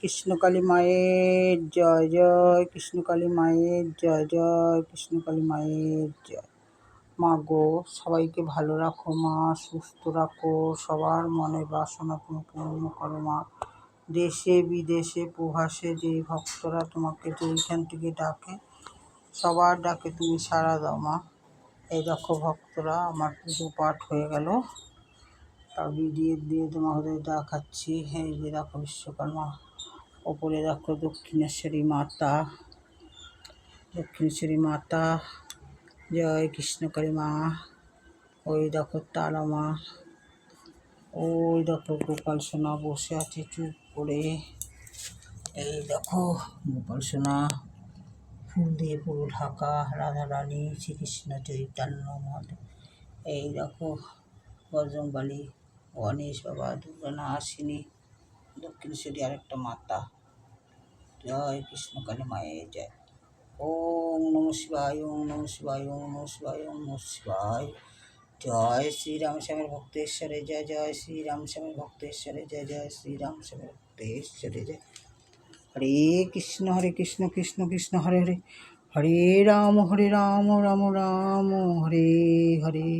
কৃষ্ণকালী মায়ের জয়, জয় কৃষ্ণকালী মায়ের জয়, জয় কৃষ্ণকালী মায়ের জয়। মা গো, সবাইকে ভালো রাখো মা, সুস্থ রাখো, সবার মনের বাসনা তুমি পূর্ণ করো মা। দেশে বিদেশে প্রবাসে যে ভক্তরা তোমাকে যেইখান থেকে ডাকে, সবার ডাকে তুমি সাড়া দাও মা। এই দেখো ভক্তরা, আমার পুজো পাঠ হয়ে গেল, তার ভিডিও দিয়ে তোমাদের দেখাচ্ছি। এই যে দেখো বিশ্বকর্মা, ওপরে দেখো দক্ষিণেশ্বরী মাতা, দক্ষিণেশ্বরী মাতা জয় কৃষ্ণকালী মা। ওই দেখো তারা মা, ওই দেখো গোপাল সোনা বসে আছে চুপ করে। এই দেখো গোপাল সোনা ফুল দিয়ে পুরো ঢাকা, রাধা রানী শ্রীকৃষ্ণ চৈতন্য মহাদেব। এই দেখো বজরংবলী, গণেশ বাবা, দুর্গা নাসিনী, দক্ষিণেশ্বরী আরেকটা মাতা। জয় কৃষ্ণকালী মায়ের জয়। ওম নমঃ শিবায়, ওম নমঃ শিবায়, ওম নমঃ শিবায়, ওম নমঃ শিবায়। জয় শ্রীরাম শ্যামের ভক্তেশ্বরে জয়, জয় শ্রীরাম শ্যামের ভক্তেশ্বরে জয়, জয় শ্রীরাম শ্যামের ভক্তেশ্বরে জয়। হরে কৃষ্ণ কৃষ্ণ কৃষ্ণ হরে হরে, হরে রাম রাম রাম হরে হরে।